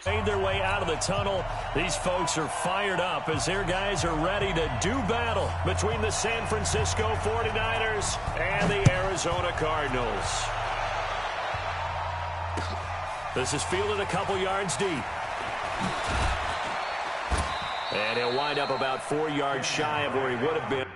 Made their way out of the tunnel. These folks are fired up as their guys are ready to do battle between the San Francisco 49ers and the Arizona Cardinals. This is fielded a couple yards deep. And he'll wind up about 4 yards shy of where he would have been.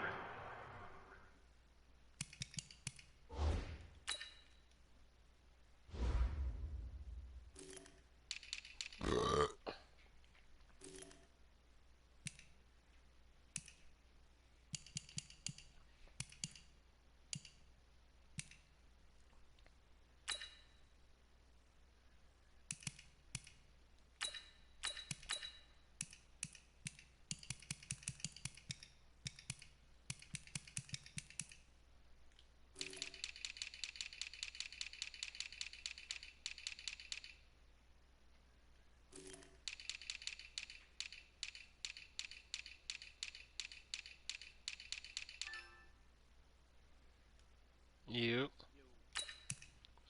Yep.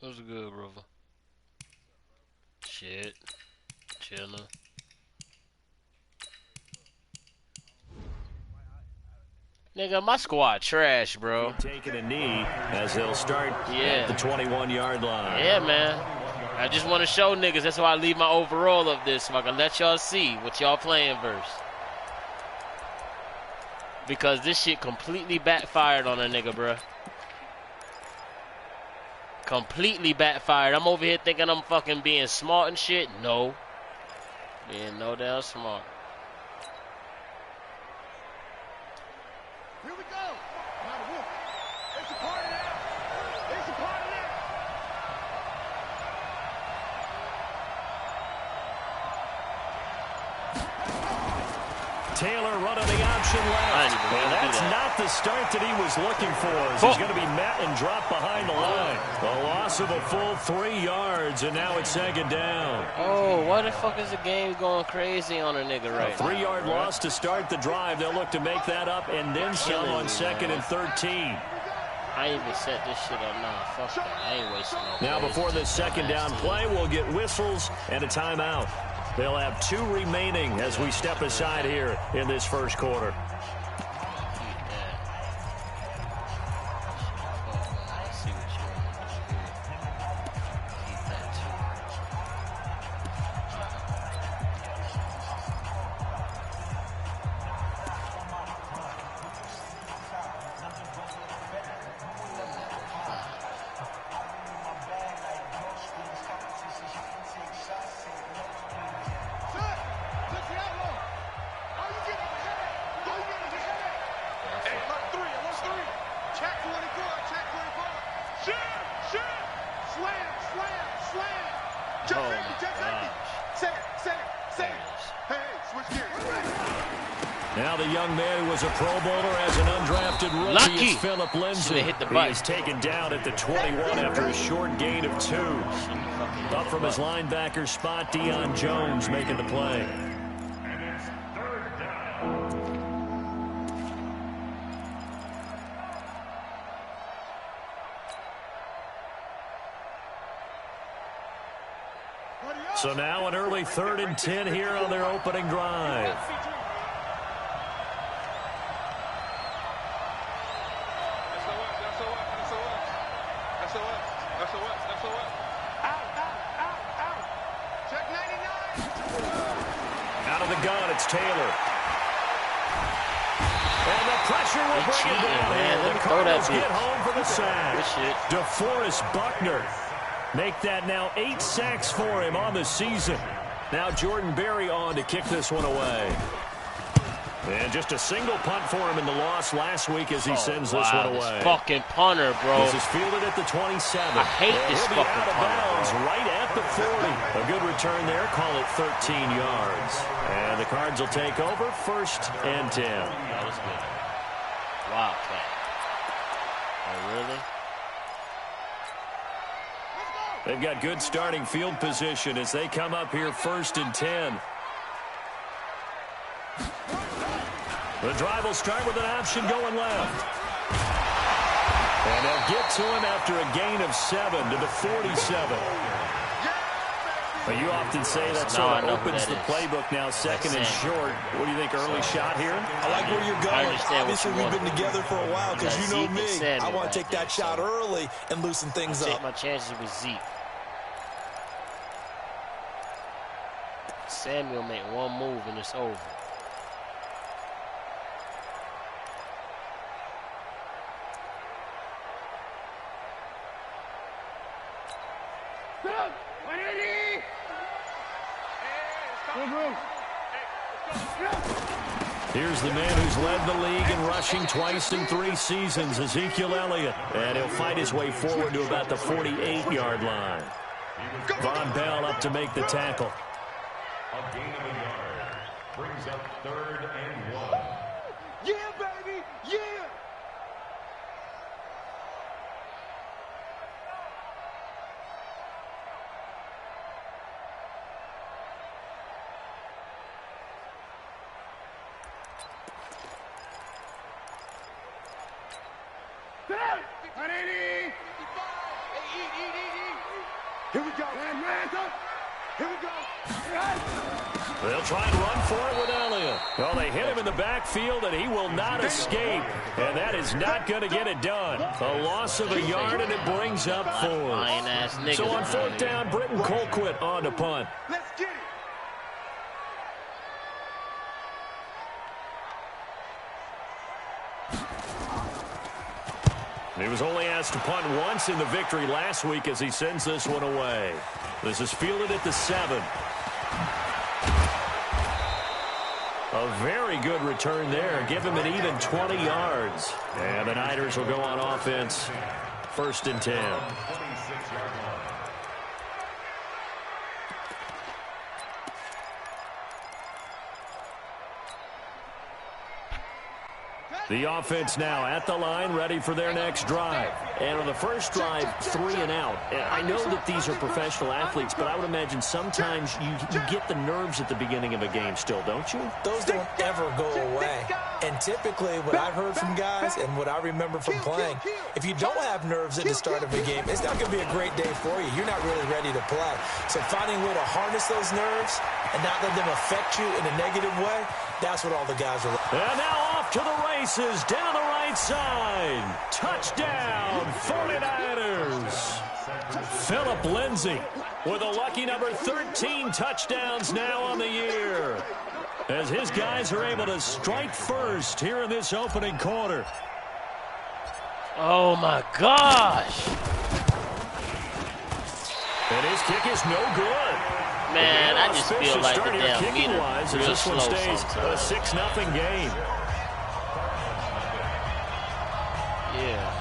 That was good, brother. Shit. Chillin'. Nigga, my squad trash, bro. Taking a knee as they'll start at the 21-yard line. Yeah, man. I just want to show niggas. That's why I leave my overall of this, so I can let y'all see what y'all playing versus. Because this shit completely backfired on a nigga, bro. Completely backfired. I'm over here thinking I'm fucking being smart and shit. No. Being no damn smart. Here we go. It's a party now. It's a party now. Taylor running the option left. And that's not the start that he was looking for. He's going to be met and dropped behind the line. A loss of a full 3 yards, and now it's second down. Oh, why the fuck is the game going crazy on a nigga right now? A 3-yard loss to start the drive. They'll look to make that up and then some on second and 13. I ain't even set this shit up now. Fuck that. I ain't wasting no Now before this second down play, we'll get whistles and a timeout. They'll have 2 remaining as we step aside here in this first quarter. Now the young man who was a Pro Bowler as an undrafted rookie is Philip Lindsay. Hit the he is taken down at the 21 after a short gain of 2. Up from his linebacker spot, Deion Jones making the play. So now an early 3rd and 10 here on their opening drive. Out of the gun, it's Taylor. And the pressure will bring it down here. The Cardinals get home for the sack. DeForest Buckner. Make that now 8 sacks for him on the season. Now Jordan Berry on to kick this one away. And just a single punt for him in the loss last week as he sends this one away. This fucking punter, bro. This is fielded at the 27. I hate this fucking out of punter, bounds bro. right at the 40. A good return there. Call it 13 yards. And the Cards will take over 1st and 10. That was good. Wildcat. Oh, really? They've got good starting field position as they come up here 1st and 10. The drive will start with an option going left. And they'll get to him after a gain of 7 to the 47. But you often say that sort of opens the playbook now, second and short. What do you think, early shot here? I like where you're going. Obviously, we've been together for a while because you know me. I want to take that shot early and loosen things up. Take my chances with Zeke. Samuel made one move and it's over. Here's the man who's led the league in rushing twice in 3 seasons, Ezekiel Elliott. And he'll fight his way forward to about the 48-yard line. Von Bell up to make the tackle. A gain of a yard brings up 3rd and 1. Yeah, baby, yeah. Here we go. Here we go. They'll try and run for it with Elliott. Well, they hit him in the backfield, and he will not escape. And that is not going to get it done. A loss of a yard, and it brings up 4. So on 4th down, Britton Colquitt on to punt. Let's get it. He was only asked to punt once in the victory last week as he sends this one away. This is fielded at the 7. A very good return there. Give him an even 20 yards. And the Niners will go on offense. 1st and 10. The offense now at the line, ready for their next drive. And on the first drive, 3 and out. I know that these are professional athletes, but I would imagine sometimes you get the nerves at the beginning of a game still, don't you? Those don't ever go away. And typically, what I've heard from guys and what I remember from playing, if you don't have nerves at the start of a game, it's not going to be a great day for you. You're not really ready to play. So finding a way to harness those nerves and not let them affect you in a negative way, that's what all the guys are. And now off to the races down the right side. Touchdown, 49ers. Philip Lindsay with a lucky number 13 touchdowns now on the year, as his guys are able to strike first here in this opening quarter. Oh, my gosh. And his kick is no good. Man, I just feel like the damn meter wise, real this slow one stays sometimes. a 6-0 game. Yeah.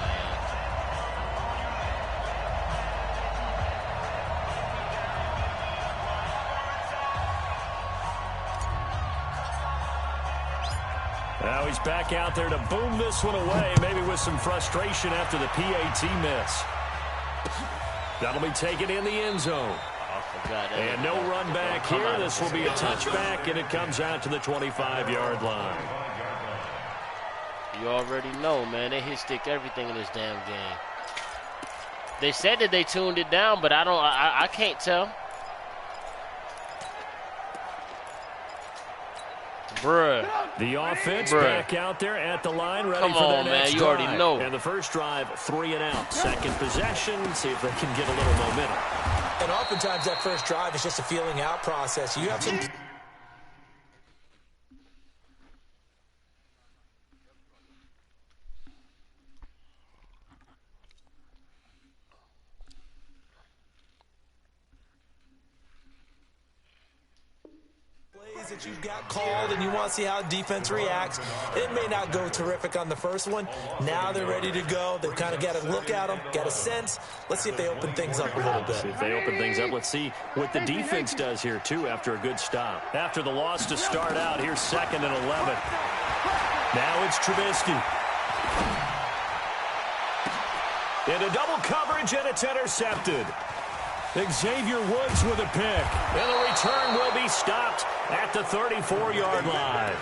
Now he's back out there to boom this one away, maybe with some frustration after the PAT miss. That'll be taken in the end zone. And no run back here. This will be a touchback, and it comes out to the 25-yard line. You already know, man. They hit stick everything in this damn game. They said that they tuned it down, but I can't tell. Bruh. The offense back out there at the line, ready for their next drive. You already know. And the first drive, 3 and out. Second possession, see if they can get a little momentum. And oftentimes that first drive is just a feeling out process. You have some... that you've got called and you want to see how defense reacts. It may not go terrific on the first one. Now they're ready to go. They've kind of got to look at them, got a sense. Let's see if they open things up a little bit. See if they open things up. Let's see what the defense does here, too, after a good stop. After the loss to start out, here's 2nd and 11. Now it's Trubisky. Into double coverage, and it's intercepted. Xavier Woods with a pick. And the return will be stopped at the 34-yard line.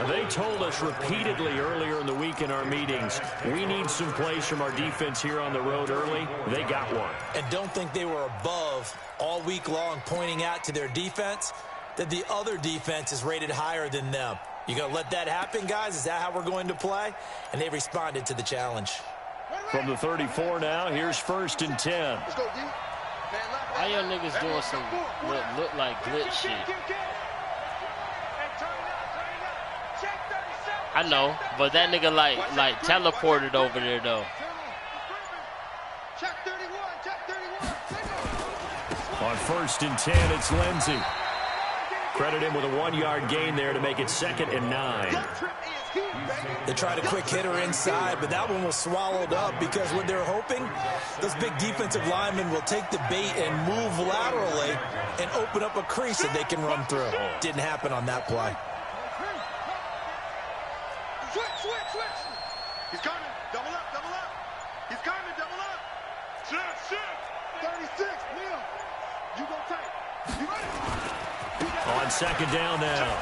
They told us repeatedly earlier in the week in our meetings, we need some plays from our defense here on the road early. They got one. And don't think they were above all week long pointing out to their defense that the other defense is rated higher than them. You going to let that happen, guys? Is that how we're going to play? And they responded to the challenge. From the 34 now, here's 1st and 10. Why y'all niggas doing some look like glitch shit? I know, but that nigga like teleported over there though. On 1st and 10, it's Lindsey. Credit him with a 1-yard gain there to make it 2nd and 9. They tried a quick hitter inside, but that one was swallowed up because what they're hoping, those big defensive linemen will take the bait and move laterally and open up a crease that they can run through. Didn't happen on that play. Switch. He's coming. Double up. He's coming. Double up. Shit. 36. Neil. You go tight. You ready? On 2nd down now,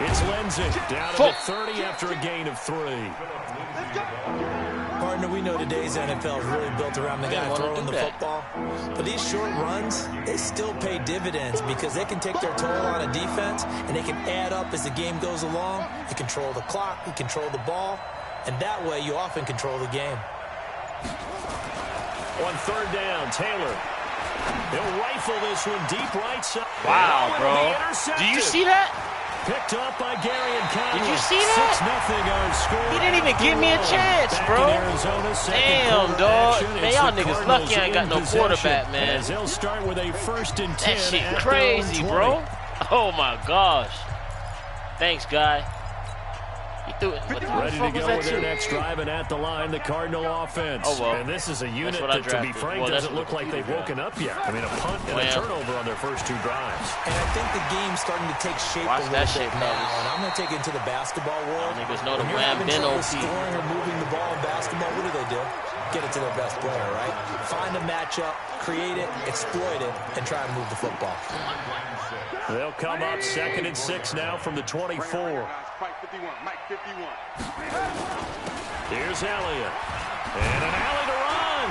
it's Lindsey down to the 30 after a gain of 3. Partner, we know today's NFL is really built around the guy throwing the football. But these short runs, they still pay dividends because they can take their toll on a defense and they can add up as the game goes along. You control the clock, you control the ball, and that way you often control the game. On 3rd down, Taylor. They'll rifle this one deep right side. Wow, bro. Do you see that? Picked up by Gary and Conley. Did you see that? 6-0 our score. He didn't even give me a chance, bro. Damn, dog. Man, y'all niggas lucky I ain't got no quarterback, man. As they'll start with a 1st and 10. That shit crazy, bro. Oh, my gosh. Thanks, guy. He threw it. Ready to go with their next drive, and at the line, the Cardinal offense. Oh, well. And this is a unit that, to be frank, doesn't look like they've woken up yet. I mean, a punt and a turnover on their first 2 drives. And I think the game's starting to take shape a little bit now. And I'm going to take it into the basketball world. Niggas know the when you're having man trouble OP. scoring or moving the ball in basketball, what do? Get it to their best player, right? Find a matchup, create it, exploit it, and try to move the football. They'll come up 2nd and 6 now from the 24. Here's Elliott. And an alley to run.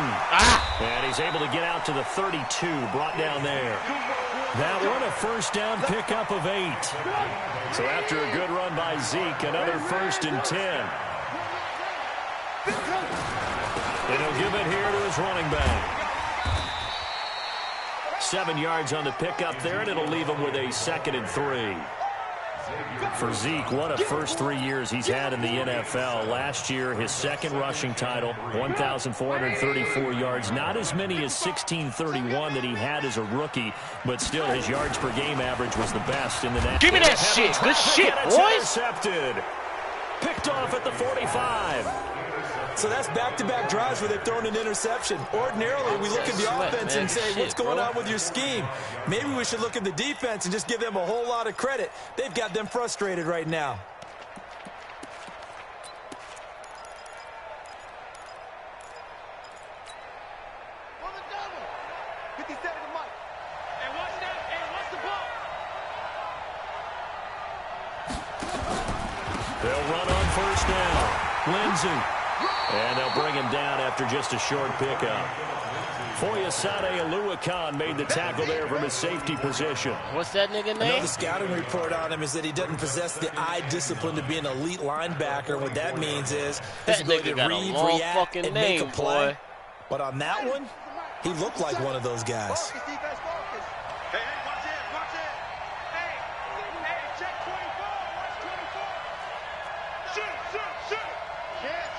And he's able to get out to the 32, brought down there. That one a 1st down pickup of 8. So after a good run by Zeke, another 1st and 10. And he'll give it here to his running back. 7 yards on the pickup there, and it'll leave him with a 2nd and 3. For Zeke, what a first 3 years he's had in the NFL. Last year, his 2nd rushing title, 1,434 yards. Not as many as 1,631 that he had as a rookie, but still his yards per game average was the best in the national. Give me that shit. Good shit, boys. Intercepted. Picked off at the 45. So that's back-to-back drives where they've thrown an interception. Ordinarily, we look at the offense and say, what's going on with your scheme? Maybe we should look at the defense and just give them a whole lot of credit. They've got them frustrated right now. On the double. 57 to Mike. And watch that. And watch the ball. They'll run on 1st down. Lindsey. And they'll bring him down after just a short pickup. Foyesade Aluakan made the tackle there from his safety position. What's that nigga name? The scouting report on him is that he doesn't possess the eye discipline to be an elite linebacker. What that means is that he's going to got read, a long react, fucking and name, make a play. boy. But on that one, he looked like one of those guys. Focus, defense, focus. Hey, watch it, watch it. Hey, check 24, watch 24. Shoot. Yeah,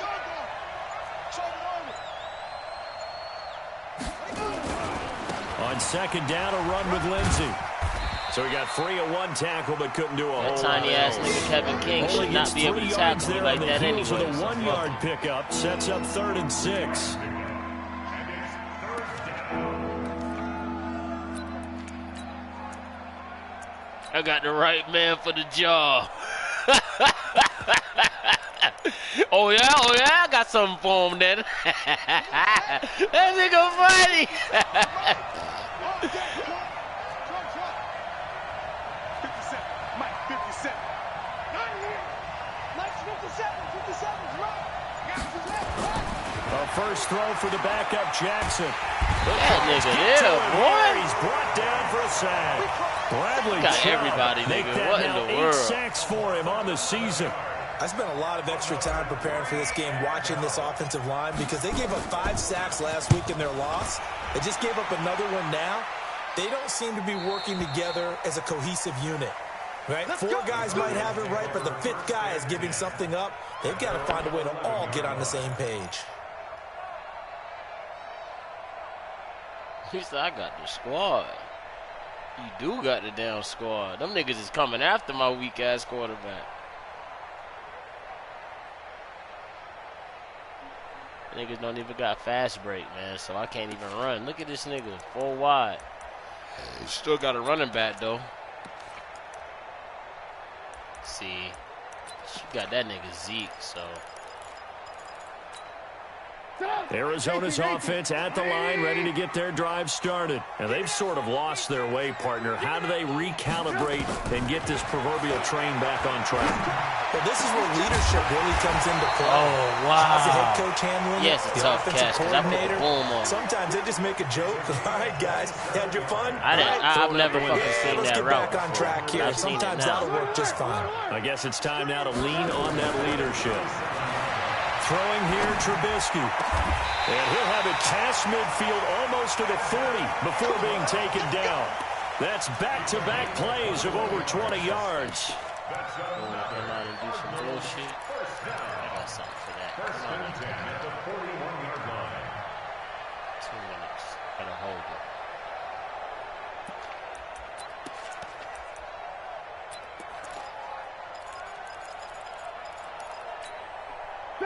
On 2nd down, a run with Lindsey. So he got free of 1 tackle, but couldn't do a whole lot. Tiny-ass nigga Kevin King should not be able to tackle me like that anyway. With a 1-yard pickup, sets up 3rd and 6. I got the right man for the job. Oh yeah, I got something for him then. That nigga funny. 57, Mike, 57. A first throw for the backup Jackson. That nigga there, boy. He's brought down for a sack. Bradley got Chubb everybody, make nigga. that What in now the 8 world? sacks for him on the season. I spent a lot of extra time preparing for this game, watching this offensive line, because they gave up 5 sacks last week in their loss. They just gave up another one now. They don't seem to be working together as a cohesive unit. Right? 4 guys might have it right, but the 5th guy is giving something up. They've got to find a way to all get on the same page. He said, I got the squad. You do got the damn squad. Them niggas is coming after my weak-ass quarterback. Niggas don't even got fast break, man, so I can't even run. Look at this nigga, 4 wide. Still got a running back, though. See, she got that nigga Zeke, so. Arizona's offense at the line, ready to get their drive started. And they've sort of lost their way, partner. How do they recalibrate and get this proverbial train back on track? Well, this is where leadership really comes into play. Oh, wow. How's the head coach handling yes, it? It's The tough offensive catch, 'cause I put the coordinator. boom on. Sometimes they just make a joke. All right, guys, had your fun? I've never fucking seen let's that get route back on before. track here. I've seen it Sometimes now. that'll work just fine. I guess it's time now to lean on that leadership. Throwing here, Trubisky. And he'll have it past midfield almost to the 40 before being taken down. That's back-to-back plays of over 20 yards. Come out and do some bullshit. I got something for that. Come on. 2 minutes. Gotta hold it.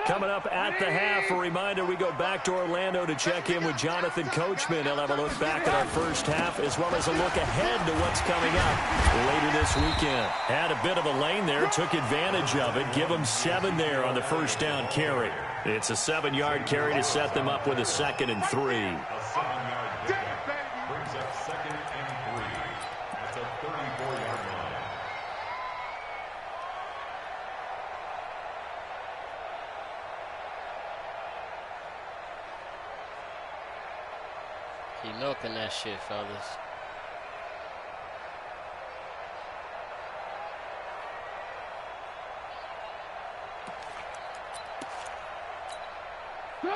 Coming up at the half, a reminder we go back to Orlando to check in with Jonathan Coachman. He'll have a look back at our first half as well as a look ahead to what's coming up later this weekend. Had a bit of a lane there, took advantage of it. Give them 7 there on the first down carry. It's a 7-yard carry to set them up with a 2nd and 3. A 7-yard pickup brings up 2nd and 3 at the 34-yard line. Keep milking that shit, fellas.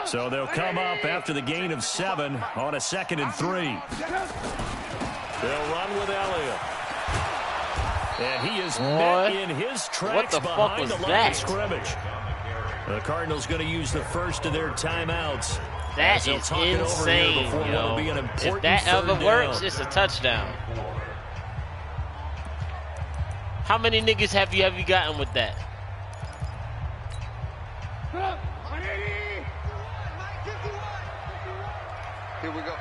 So they'll come up after the gain of 7 on a 2nd and 3. They'll run with Elliott. And he is met in his tracks behind the line of scrimmage. The Cardinals going to use the first of their timeouts. That is insane, yo. If that ever works, it's a touchdown. How many niggas have you gotten with that? Here we go.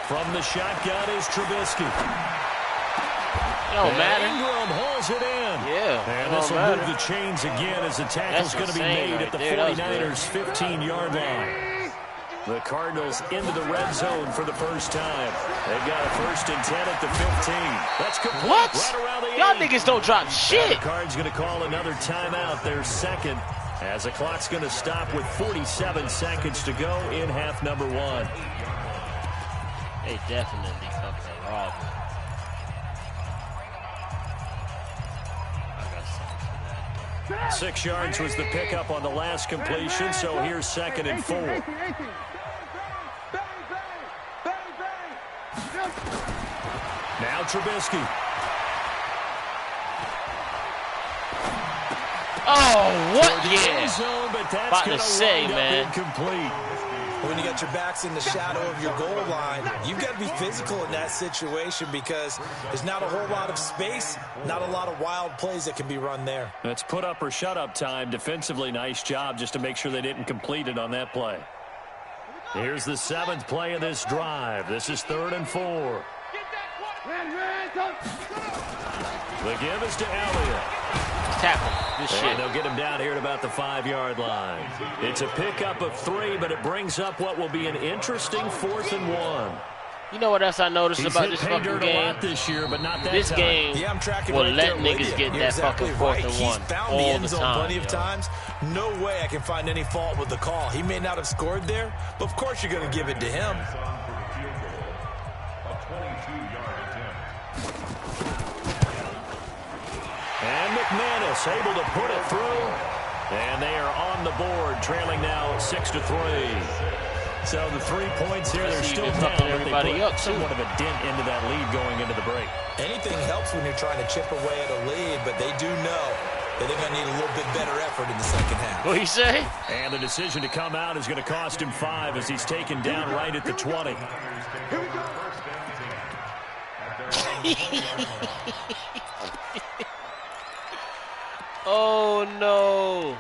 From the shotgun is Trubisky. Don't matter. Ingram hauls it in. Yeah. And this will move the chains again as the tackle's going to be made at the 49ers' 15-yard line. The Cardinals into the red zone for the first time. They've got a 1st and 10 at the 15. That's complete. What? Right around the Y'all 8. niggas don't drop shit. The Cards going to call another timeout, their 2nd, as the clock's going to stop with 47 seconds to go in half number 1. They definitely fucking robbed me. I got something for that. 6 yards was the pickup on the last completion, so here's 2nd and 4. Now Trubisky. Oh, what? Yeah. Zone, but that's About to say, man. Incomplete. When you got your backs in the shadow of your goal line, you've got to be physical in that situation because there's not a whole lot of space, not a lot of wild plays that can be run there. That's put up or shut up time. Defensively, nice job just to make sure they didn't complete it on that play. Here's the 7th play of this drive. This is 3rd and 4. The give is to Elliott. Tackle. Good shit. And they'll get him down here at about the 5-yard line. It's a pickup of 3, but it brings up what will be an interesting 4th and 1. You know what else I noticed about this fucking game? This year, but not that this time. game I'm tracking will right let there niggas get that exactly fucking fourth right. and He's one found all the end the zone time. Plenty of times. No way I can find any fault with the call. He may not have scored there, but of course you're going to give it to him. And McManus able to put it through. And they are on the board, trailing now 6-3. So the 3 points here, they're still down, but they put somewhat of a dent into that lead going into the break. Anything helps when you're trying to chip away at a lead, but they do know that they're going to need a little bit better effort in the second half. What do you say? And the decision to come out is going to cost him 5 as he's taken down right at the 20. Here we go. Oh, no.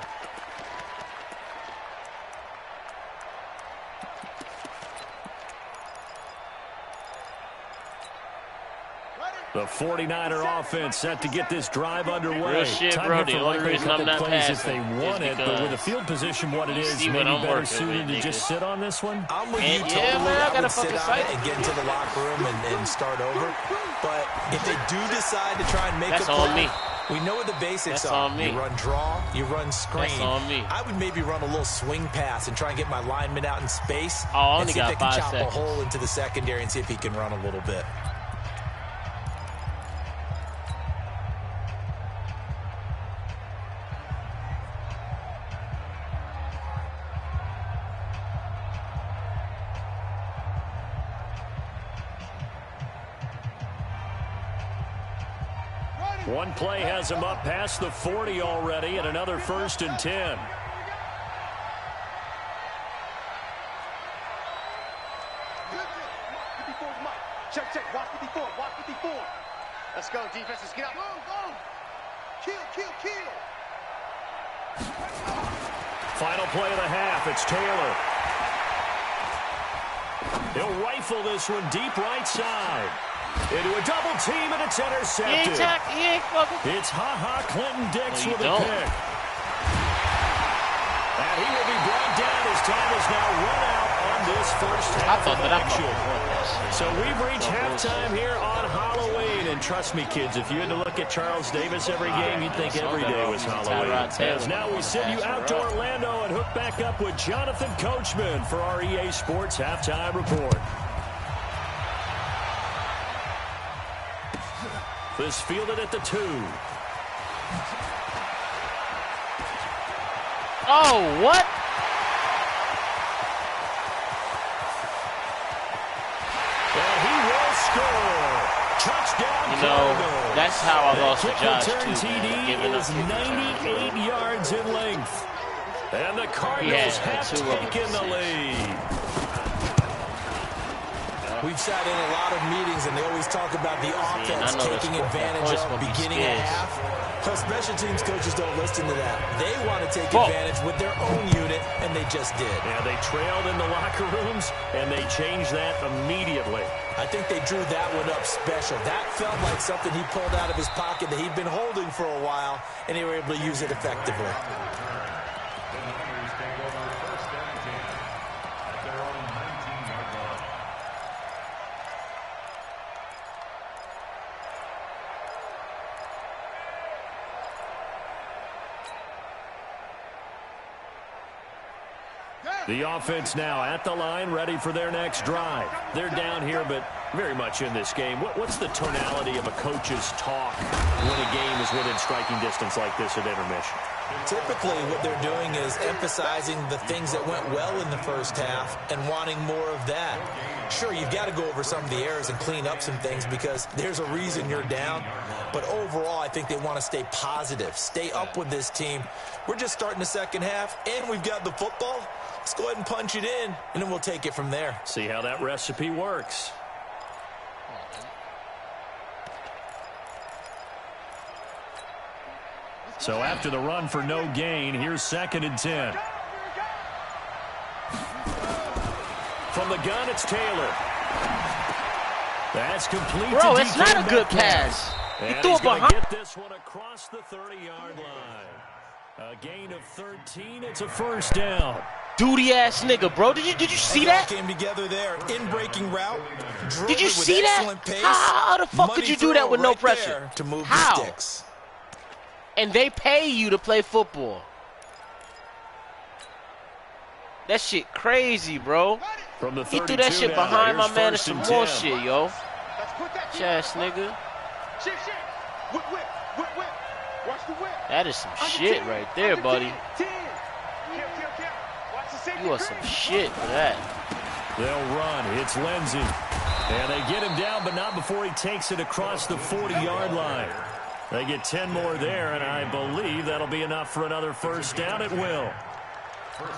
The 49er offense set to get this drive underway. Real shit, bro. The only reason I'm not passing if they want it, but with the field position what it is, maybe better suited to just sit on this one. I'm with you totally. Yeah, man, I gotta would sit fucking on sight it and get into the locker room and start over. But if they do decide to try and make That's a on play, me. we know what the basics That's are. on me. You run draw, you run screen. That's on me. I would maybe run a little swing pass and try and get my lineman out in space. Oh, I and only see if got they can 5 chop seconds. a hole into the secondary and see if he can run a little bit. One play has him up past the 40 already, and another 1st and 10. Check, check. Watch 54. Watch 54. Let's go, defenses. Get out. Go, go. Kill, kill, kill. Final play of the half. It's Taylor. He'll rifle this one deep right side. Into a double team, and it's intercepted. He ain't fucking. It's Ha-Ha Clinton Dix No, you with don't. a pick. And he will be brought down. His time is now run out on this first half. I thought that I action. fucking So we've reached halftime here on Halloween. And trust me, kids, if you had to look at Charles Davis every game, you'd think every day was Halloween. As now we send you out to Orlando and hook back up with Jonathan Coachman for our EA Sports Halftime Report. This fielded at the 2. Oh, what? And he will score. Touchdown, You know, Cardinals. that's how I lost to Kick Josh, return too, man. TD Giving up is kick return. 98 yards in length. And the Cardinals have two of them taken the for 6. lead. We've sat in a lot of meetings, and they always talk about the offense taking advantage of beginning a half. So special teams coaches don't listen to that. They want to take advantage with their own unit, and they just did. Yeah, they trailed in the locker rooms, and they changed that immediately. I think they drew that one up special. That felt like something he pulled out of his pocket that he'd been holding for a while, and they were able to use it effectively. The offense now at the line, ready for their next drive. They're down here, but very much in this game. What's the tonality of a coach's talk when a game is within striking distance like this at intermission? Typically, what they're doing is emphasizing the things that went well in the first half and wanting more of that. Sure, you've got to go over some of the errors and clean up some things because there's a reason you're down. But overall, I think they want to stay positive, stay up with this team. We're just starting the second half, and we've got the football. Let's go ahead and punch it in, and then we'll take it from there. See how that recipe works. So after the run for no gain, here's 2nd and 10. From the gun, it's Taylor. That's complete. Bro, it's not a good pass. And He threw he's it going to behind. get this one across the 30-yard line. A gain of 13. It's a first down. Duty-ass nigga, bro. Did you see that? Came together there. In-breaking route. Did you see that? How the fuck could you do that with no pressure? To move How? the sticks. And they pay you to play football. That shit crazy, bro. From the He threw that shit behind my man and some more shit, yo. Ass nigga. That is some shit right there, buddy. You are some shit for that. They'll run. It's Lindsey. And they get him down, but not before he takes it across the 40-yard line. They get 10 more there, and I believe that'll be enough for another first down at will.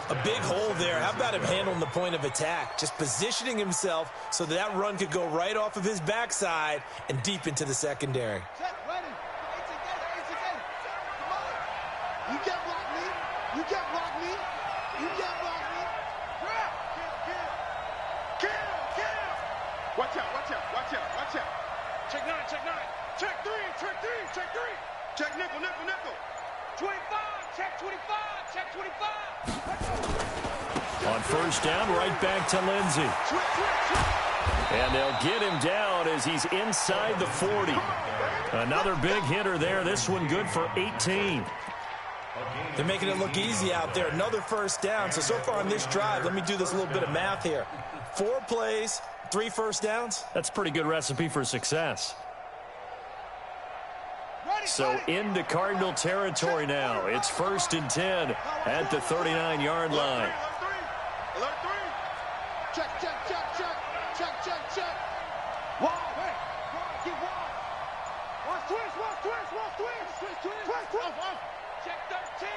A big hole there. How about him handling the point of attack? Just positioning himself so that run could go right off of his backside and deep into the secondary. You can't block me. You can't block me. You can't block me. Kill. Watch out. Check 9. Check 3. Check nickel. 25. Check 25. Check 25. On first down, right back to Lindsey. And they'll get him down as he's inside the 40. Another big hitter there. This one good for 18. They're making it look easy out there. Another first down. So far on this drive, let me do this little bit of math here. 4 plays, 3 first downs. That's a pretty good recipe for success. So into Cardinal territory now. It's 1st and 10 at the 39-yard line. Alert 3. Check. Wall. Get wall. Watch twist. Check 13.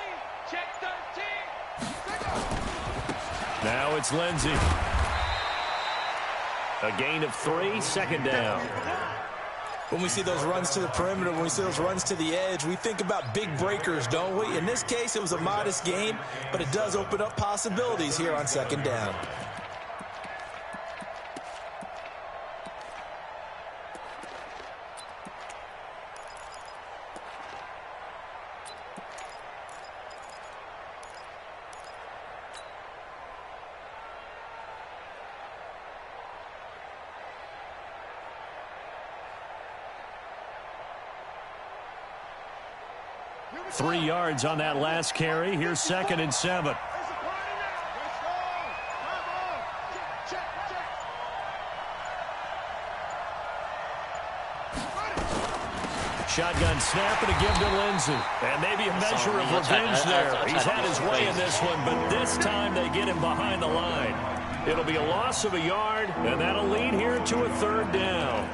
Now it's Lindsey. A gain of 3, second down. When we see those runs to the perimeter, when we see those runs to the edge, we think about big breakers, don't we? In this case, it was a modest gain, but it does open up possibilities here on second down. Three yards on that last carry. Here's 2nd and 7. Shotgun snap and a give to Lindsey. And maybe a measure of revenge there. He's had his way in this one, but this time they get him behind the line. It'll be a loss of a yard, and that'll lead here to a 3rd down.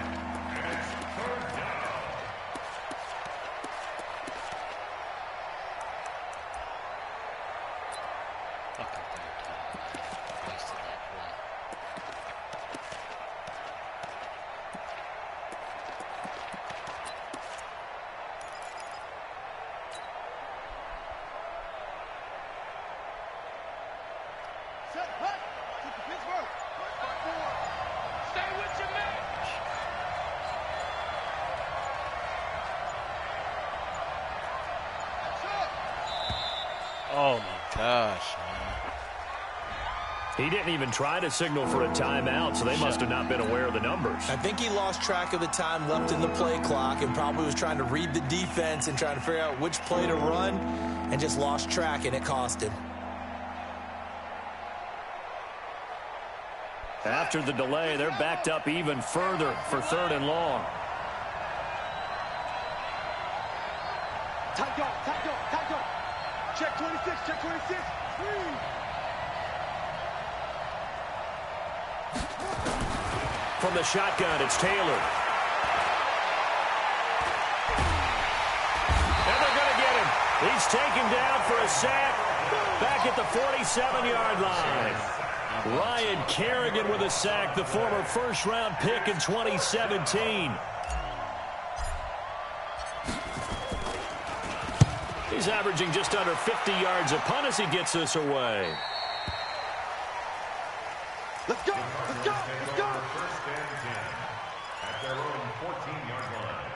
Oh, my gosh, man. He didn't even try to signal for a timeout, so they must have not been aware of the numbers. I think he lost track of the time left in the play clock and probably was trying to read the defense and trying to figure out which play to run and just lost track, and it cost him. After the delay, they're backed up even further for 3rd and long. Tight go. Check 26. From the shotgun, it's Taylor. And they're going to get him. He's taken down for a sack back at the 47-yard line. Ryan Kerrigan with a sack, the former first-round pick in 2017. He's averaging just under 50 yards a punt as he gets this away. Let's go. First and 10 at their own 14-yard line.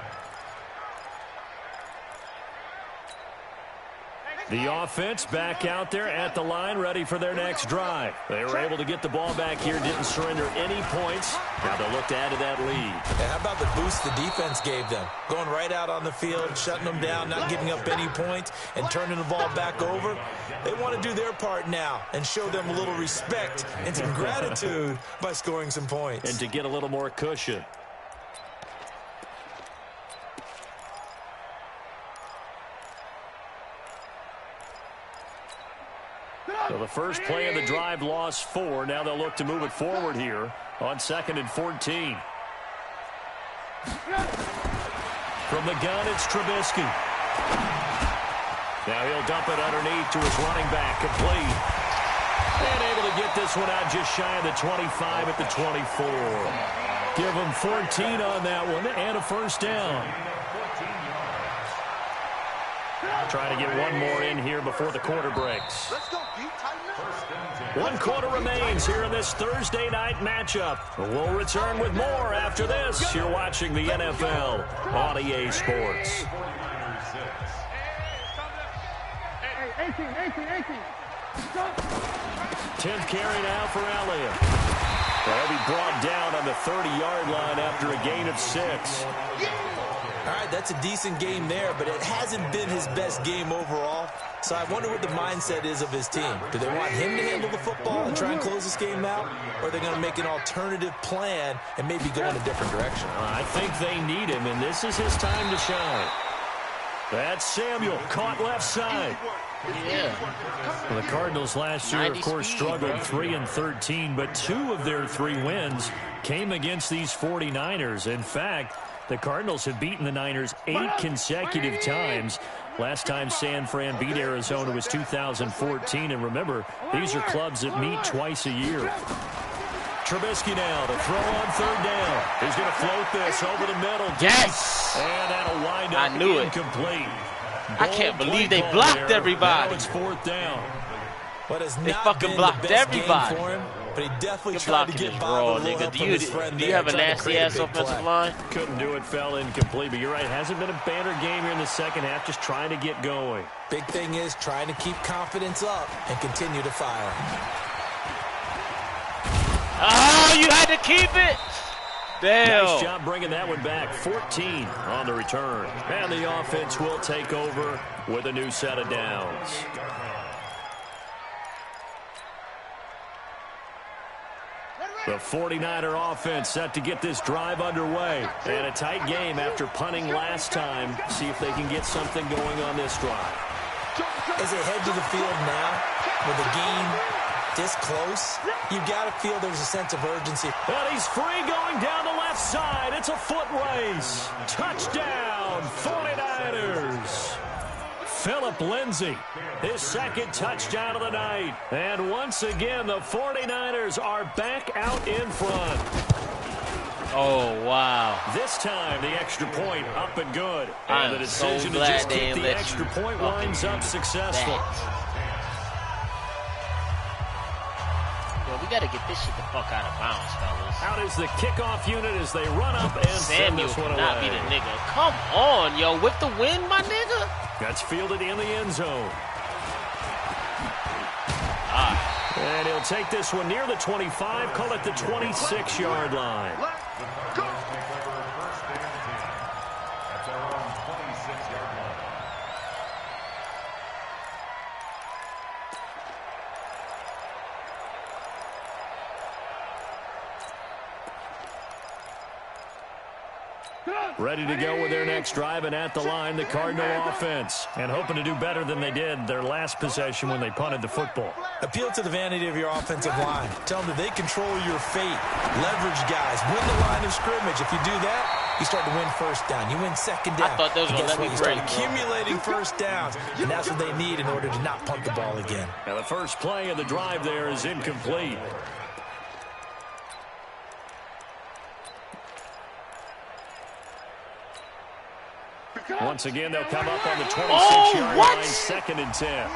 The offense back out there at the line, ready for their next drive. They were able to get the ball back here, didn't surrender any points. Now they'll look to add to that lead. And how about the boost the defense gave them? Going right out on the field, shutting them down, not giving up any points, and turning the ball back over. They want to do their part now and show them a little respect and some gratitude by scoring some points. And to get a little more cushion. So the first play of the drive lost 4. Now they'll look to move it forward here on 2nd and 14. From the gun, it's Trubisky. Now he'll dump it underneath to his running back, complete. And able to get this one out just shy of the 25 at the 24. Give him 14 on that one and a first down. Trying to get one more in here before the quarter breaks. Let's go, Pete. Tighten up. 1 quarter remains here in this Thursday night matchup. We'll return with more after this. You're watching the NFL on EA Sports. 10th carry now for Elliott. They'll be brought down on the 30-yard line after a gain of 6. All right, that's a decent game there, but it hasn't been his best game overall. So I wonder what the mindset is of his team. Do they want him to handle the football and try and close this game out? Or are they going to make an alternative plan and maybe go in a different direction? I think they need him, and this is his time to shine. That's Samuel, caught left side. Yeah. Well, the Cardinals last year, of course, struggled 3-13, but 2 of their 3 wins came against these 49ers. In fact, the Cardinals have beaten the Niners 8 consecutive times. Last time San Fran beat Arizona was 2014. And remember, these are clubs that meet twice a year. Trubisky now to throw on 3rd down. He's going to float this over the middle. Yes! And that'll wind up incomplete. I can't believe they blocked everybody. Now it's 4th down. But it's they not fucking been blocked the best everybody. Game for him, but he definitely Good tried to blocking get is by raw, with a little nigga. help from his friend Do you there, have a trying to create nasty-ass big offensive play. line? Couldn't do it, fell incomplete. But you're right, hasn't been a banner game here in the second half, just trying to get going. Big thing is trying to keep confidence up and continue to fire. Oh, you had to keep it. Damn. Nice job bringing that one back. 14 on the return. And the offense will take over with a new set of downs. The 49er offense set to get this drive underway. And a tight game after punting last time. See if they can get something going on this drive. As they head to the field now, with the game this close, you've got to feel there's a sense of urgency. And he's free going down the left side. It's a foot race. Touchdown, 49ers. Phillip Lindsay, his 2nd touchdown of the night. And once again, the 49ers are back out in front. Oh, wow. This time, the extra point up and good. I'm And the decision to just kick the extra point winds up successful. Yo, we got to get this shit the fuck out of bounds, fellas. Out is the kickoff unit as they run up and send Samuel this one cannot away. be the nigga. Come on, yo. With the win, my nigga. That's fielded in the end zone. Ah. And he'll take this one near the 25, call it the 26-yard line. Go. That's around 26-yard line. Ready to go with their next drive, and at the line, the Cardinal offense. And hoping to do better than they did their last possession when they punted the football. Appeal to the vanity of your offensive line. Tell them that they control your fate. Leverage guys. Win the line of scrimmage. If you do that, you start to win 1st down. You win 2nd down. I thought they was going to let me You start break, bro. accumulating 1st downs, and that's what they need in order to not punt the ball again. Now the first play of the drive there is incomplete. Once again, they'll come up on the 26-yard line, 2nd and 10.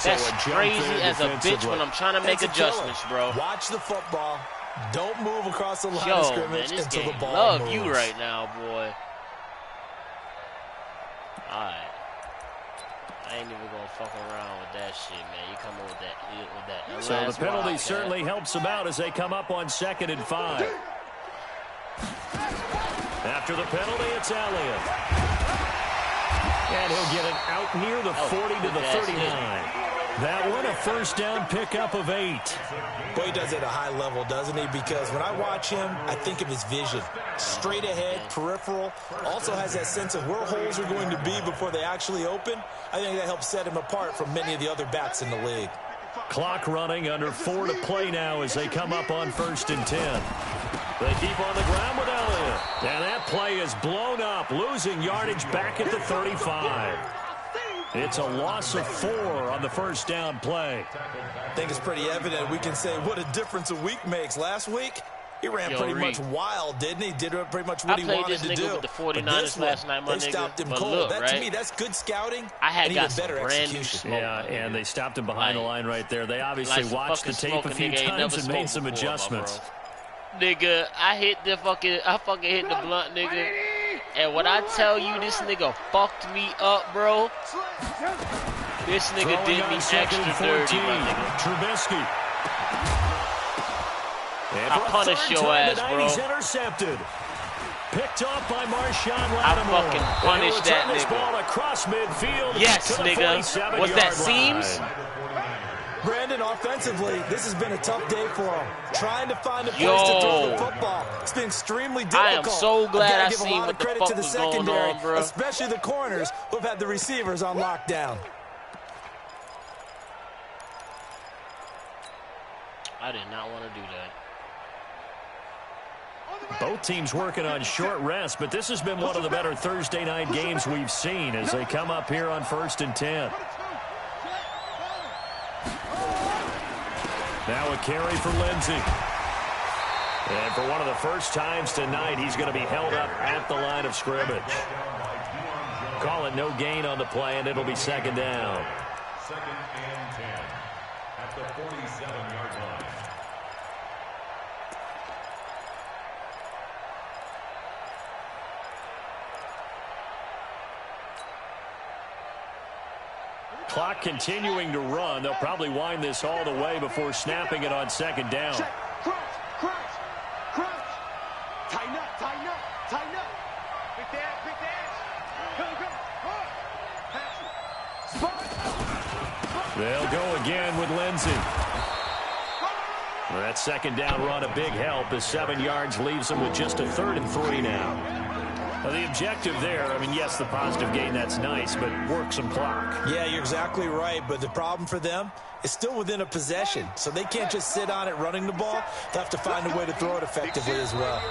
That's So a jump crazy there as a bitch defensively. when I'm trying to make That's a killer. adjustments, bro. Watch the football. Don't move across the line of Yo, man, scrimmage this until game the ball love moves. you right now, boy. All right. I ain't even gonna fuck around with that shit, man. You come with that. So the penalty certainly helps them out as they come up on 2nd and 5. After the penalty, it's Elliott. And he'll get it out near the 40 to the 39. That one, a first down pickup of 8. Boy, he does it at a high level, doesn't he? Because when I watch him, I think of his vision. Straight ahead, peripheral. Also has that sense of where holes are going to be before they actually open. I think that helps set him apart from many of the other backs in the league. Clock running, under 4 to play now as they come up on 1st and 10. They keep on the ground with Elliott. And that play is blown up, losing yardage back at the 35. It's a loss of 4 on the first down play. I think it's pretty evident. We can say what a difference a week makes. Last week, he ran pretty much wild, didn't he? Did pretty much what he wanted to do. With the 49ers last night, my they stopped him cold. Look, that, to me, that's good scouting. I had and got even better execution. Smoke, yeah, and they stopped him behind the line right there. They obviously watched the tape a few times and made some adjustments. Nigga, I fucking hit the blunt, nigga. And when I tell you this nigga fucked me up, bro, this nigga did me extra dirty, my nigga. Trubisky. I punish your ass, bro. He's intercepted. Picked off by Marshawn Lattimore. I fucking punish that nigga. Ball across midfield. Yes, nigga. Was that seams? Brandon, offensively, this has been a tough day for him. Trying to find a place to throw the football. It's been extremely difficult. I am so glad I seen what the fuck to the was secondary, going on, bro. especially the corners who have had the receivers on lockdown. I did not want to do that. Both teams working on short rest, but this has been one of the better Thursday night games we've seen as they come up here on 1st and 10. Now a carry for Lindsey. And for one of the first times tonight, he's going to be held up at the line of scrimmage. Call it no gain on the play, and it'll be 2nd down. 2nd and 10 at the 47-yard line. Clock continuing to run. They'll probably wind this all the way before snapping it on 2nd down. Check. Crunch. Tighten up. Big dash. Go. Pass it. They'll go again with Lindsey. Well, that 2nd down run, a big help as 7 yards leaves them with just a 3rd and 3 now. Well, the objective there, I mean, yes, the positive gain, that's nice, but work some clock. Yeah, you're exactly right, but the problem for them is still within a possession, so they can't just sit on it running the ball. They'll have to find a way to throw it effectively as well.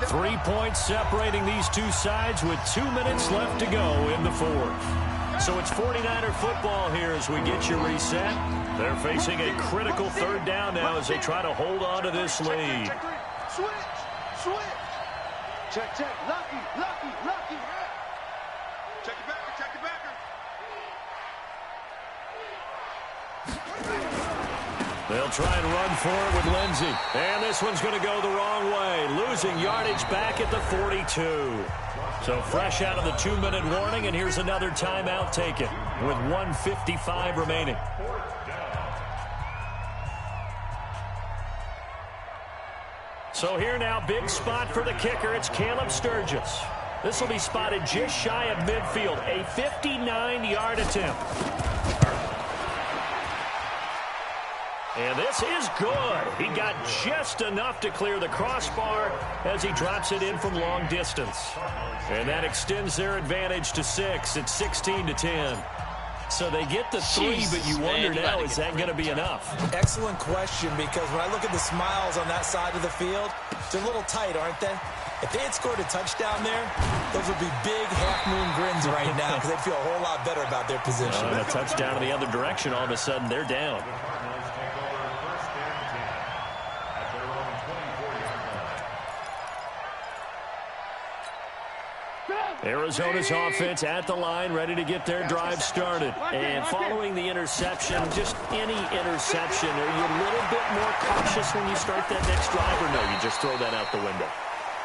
3 points separating these two sides with 2 minutes left to go in the 4th. So it's 49er football here as we get you reset. They're facing a critical 3rd down now as they try to hold on to this lead. Switch. Check. Lucky. Check the backer. They'll try and run for it with Lindsey. And this one's going to go the wrong way. Losing yardage back at the 42. So fresh out of the 2-minute warning, and here's another timeout taken with 1:55 remaining. So here now, big spot for the kicker. It's Caleb Sturgis. This will be spotted just shy of midfield. A 59-yard attempt. And this is good. He got just enough to clear the crossbar as he drops it in from long distance. And that extends their advantage to 6. It's 16-10. So they get the 3, but you wonder now, is that going to be enough? Excellent question, because when I look at the smiles on that side of the field, they're a little tight, aren't they? If they had scored a touchdown there, those would be big half-moon grins right now because they'd feel a whole lot better about their position. And a touchdown in the other direction, all of a sudden they're down. Arizona's offense at the line, ready to get their drive started. And following the interception, just any interception, are you a little bit more cautious when you start that next drive, or no, you just throw that out the window?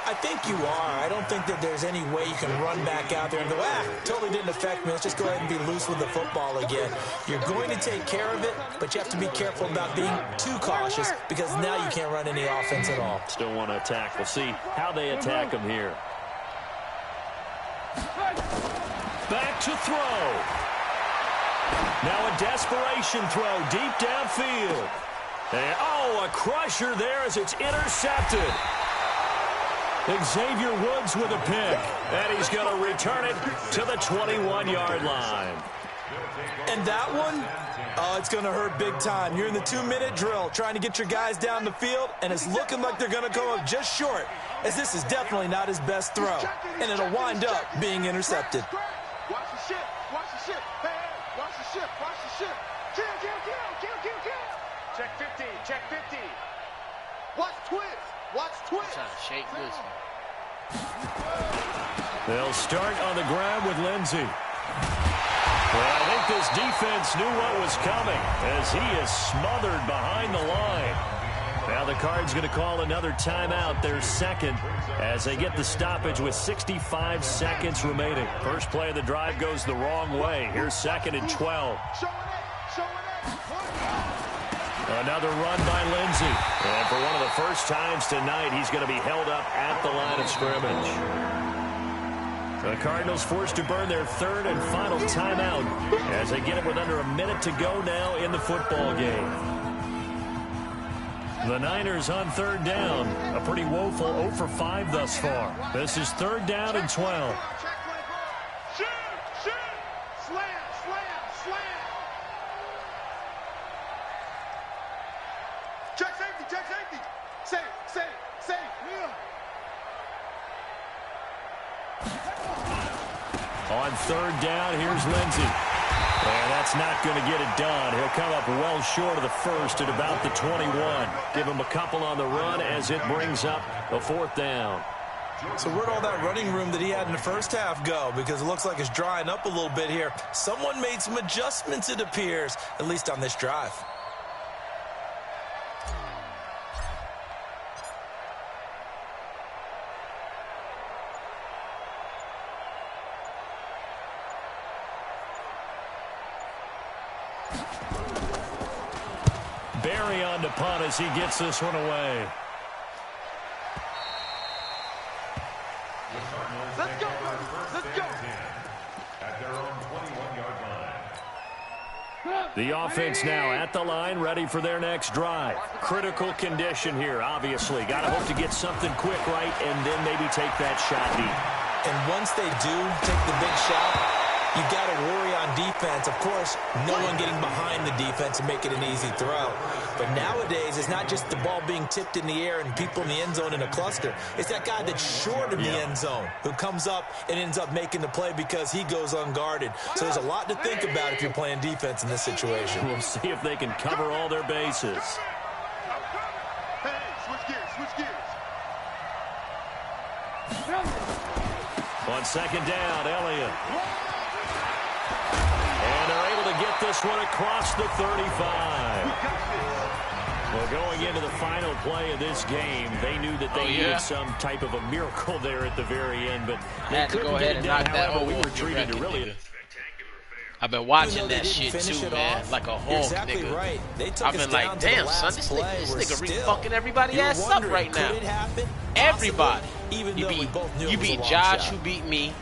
I think you are. I don't think that there's any way you can run back out there and go, totally didn't affect me. Let's just go ahead and be loose with the football again. You're going to take care of it, but you have to be careful about being too cautious because now you can't run any offense at all. Still want to attack. We'll see how they attack him here. Back to throw. Now a desperation throw deep downfield. And, a crusher there as it's intercepted. Xavier Woods with a pick. And he's going to return it to the 21-yard line. And that one, it's going to hurt big time. You're in the 2-minute drill trying to get your guys down the field, and it's looking like they're going to go up just short, as this is definitely not his best throw. And it'll wind up being intercepted. Watch the ship. Watch the ship. Hey, watch the ship. Watch the ship. Kill. Check 50. Check 50. Watch twist. Watch twist. Trying to shake this one. They'll start on the ground with Lindsey. Well, I think this defense knew what was coming as he is smothered behind the line. Now the Cards going to call another timeout, their second, as they get the stoppage with 65 seconds remaining. First play of the drive goes the wrong way. Here's 2nd and 12. Another run by Lindsey. And for one of the first times tonight, he's going to be held up at the line of scrimmage. The Cardinals forced to burn their 3rd and final timeout as they get it with under a minute to go now in the football game. The Niners on 3rd down. A pretty woeful 0 for 5 thus far. This is 3rd down and 12. On 3rd down, here's Lindsey. And that's not going to get it done. He'll come up well short of the first at about the 21. Give him a couple on the run as it brings up the 4th down. So where'd all that running room that he had in the first half go? Because it looks like it's drying up a little bit here. Someone made some adjustments, it appears, at least on this drive. Barry on to punt as he gets this one away. Let's go. At their own 21-yard line. The offense now at the line, ready for their next drive. Critical condition here, obviously. Got to hope to get something quick right and then maybe take that shot deep. And once they do take the big shot, you got to worry on defense. Of course, no one getting behind the defense and make it an easy throw. But nowadays, it's not just the ball being tipped in the air and people in the end zone in a cluster. It's that guy that's short of the end zone who comes up and ends up making the play because he goes unguarded. So there's a lot to think about if you're playing defense in this situation. We'll see if they can cover all their bases. Hey, switch gears. On 2nd down, Elliott. And they're able to get this one across the 35. Well, going into the final play of this game, they knew that they needed some type of a miracle there at the very end, but they couldn't get it done. However, we were treated to really... I've been watching that shit too, man, like a Hulk, exactly nigga. Right. I've been like, damn, son, this nigga re-fucking everybody ass up right now. Everybody. You beat Josh, who beat me.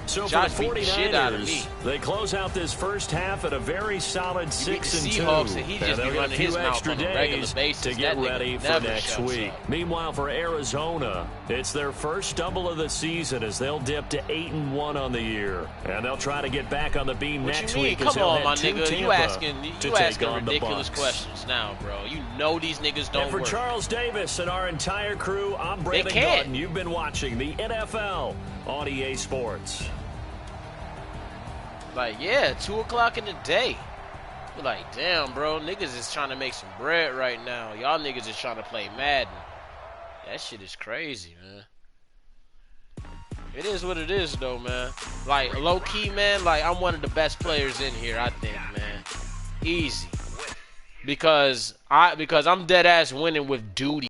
So Josh for the beat the shit out of me. 49ers, they close out this first half at a very solid 6-2. Seahawks, and he just be running his mouth on a regular basis to get ready for next week. Meanwhile, for Arizona, it's their first stumble of the season as they'll dip to 8-1 on the year, and they'll try to get back on the beam next week. Come on, my nigga, you asking ridiculous the questions now, bro. You know these niggas don't work. And for work. Charles Davis and our entire crew, I'm Brandon Gordon. You've been watching the NFL on EA Sports. Like, yeah, 2 o'clock in the day. We're like, damn, bro, niggas is trying to make some bread right now. Y'all niggas is trying to play Madden. That shit is crazy, man. It is what it is, though, man. Like, low-key, man, like, I'm one of the best players in here, I think, man. Easy. Because I'm dead-ass winning with duty.